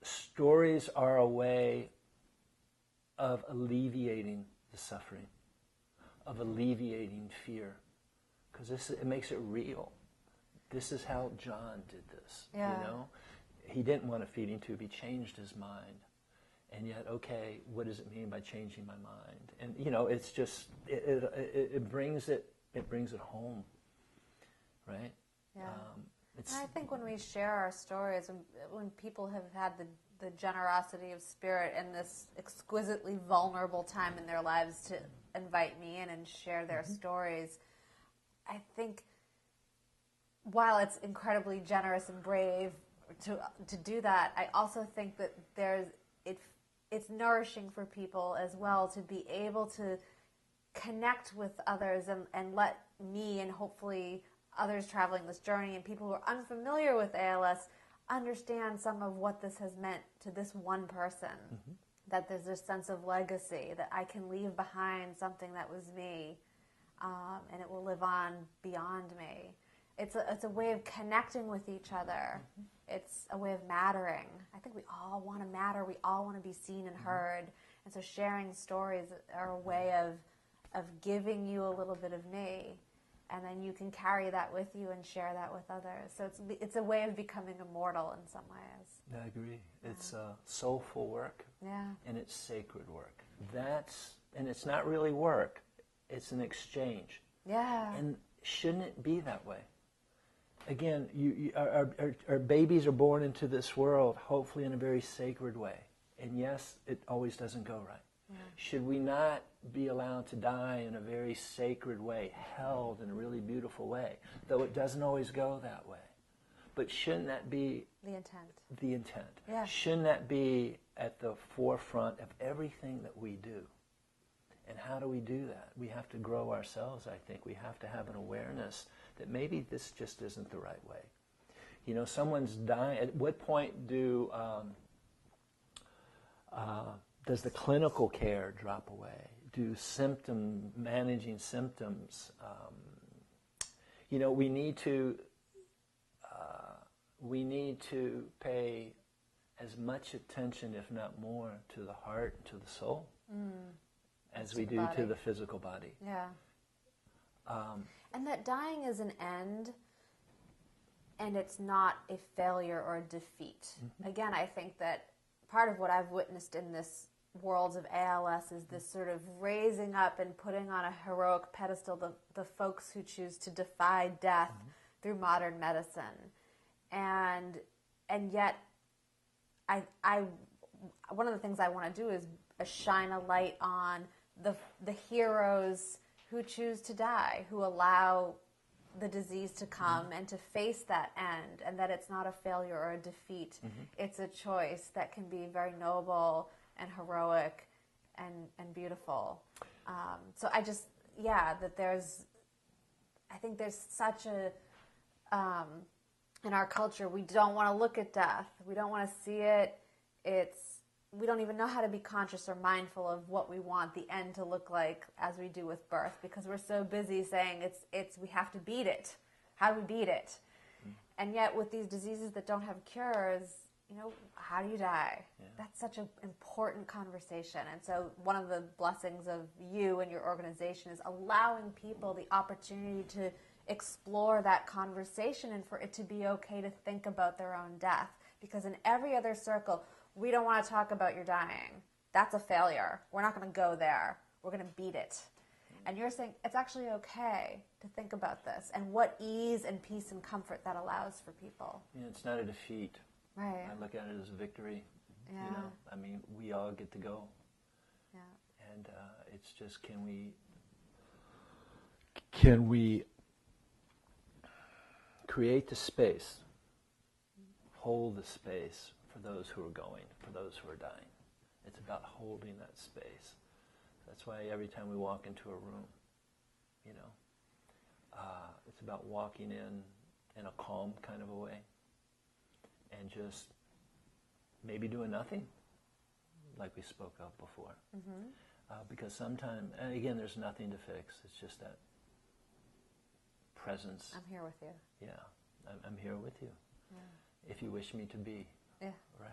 stories are a way of alleviating the suffering, of alleviating fear, because it makes it real. This is how John did this. Yeah. You know, he didn't want a feeding tube. He changed his mind, and yet, okay, what does it mean by changing my mind? And you know, it's just it brings it home, right? Yeah. And I think when we share our stories, when people have had the generosity of spirit and this exquisitely vulnerable time in their lives to invite me in and share their stories, I think while it's incredibly generous and brave to do that, I also think that it's nourishing for people as well to be able to connect with others and let me and hopefully others traveling this journey and people who are unfamiliar with ALS understand some of what this has meant to this one person. That there's this sense of legacy, that I can leave behind something that was me, and it will live on beyond me. It's a way of connecting with each other. It's a way of mattering. I think we all want to matter. We all want to be seen and heard. And so sharing stories are a way of giving you a little bit of me, and then you can carry that with you and share that with others. So it's a way of becoming immortal in some ways. I agree. It's soulful work, and it's sacred work. And it's not really work. It's an exchange. Yeah. And shouldn't it be that way? Again, our babies are born into this world, hopefully in a very sacred way. And yes, it always doesn't go right. Yeah. Should we not be allowed to die in a very sacred way, held in a really beautiful way, though it doesn't always go that way? But shouldn't that be the intent? The intent. Yeah. Shouldn't that be at the forefront of everything that we do? And how do we do that? We have to grow ourselves, I think. We have to have an awareness that maybe this just isn't the right way. You know, someone's dying. At what point does the clinical care drop away? Do managing symptoms? You know, we need to pay as much attention, if not more, to the heart, to the soul, as we do to the physical body. Yeah. And that dying is an end, and it's not a failure or a defeat. Again, I think that part of what I've witnessed in this world of ALS is this sort of raising up and putting on a heroic pedestal the folks who choose to defy death through modern medicine. And yet, I one of the things I want to do is shine a light on the heroes who choose to die, who allow the disease to come and to face that end, and that it's not a failure or a defeat. It's a choice that can be very noble and heroic and beautiful. So I just, that I think there's such a, in our culture, we don't want to look at death. We don't want to see it. We don't even know how to be conscious or mindful of what we want the end to look like as we do with birth, because we're so busy saying we have to beat it. How do we beat it? And yet with these diseases that don't have cures, you know, how do you die? Yeah. That's such an important conversation. And so one of the blessings of you and your organization is allowing people the opportunity to explore that conversation and for it to be okay to think about their own death. Because in every other circle, we don't want to talk about your dying. That's a failure. We're not going to go there. We're going to beat it. And you're saying it's actually okay to think about this and what ease and peace and comfort that allows for people. Yeah, it's not a defeat. Right. I look at it as a victory. Yeah. You know, I mean, we all get to go. Yeah. And it's just, can we create the space, hold the space for those who are going, for those who are dying. It's about holding that space. That's why every time we walk into a room, you know, it's about walking in a calm kind of a way and just maybe doing nothing, like we spoke of before. Because sometimes, and again, there's nothing to fix. It's just that presence. I'm here with you. Yeah, I'm here with you. Yeah. If you wish me to be. Yeah. Right?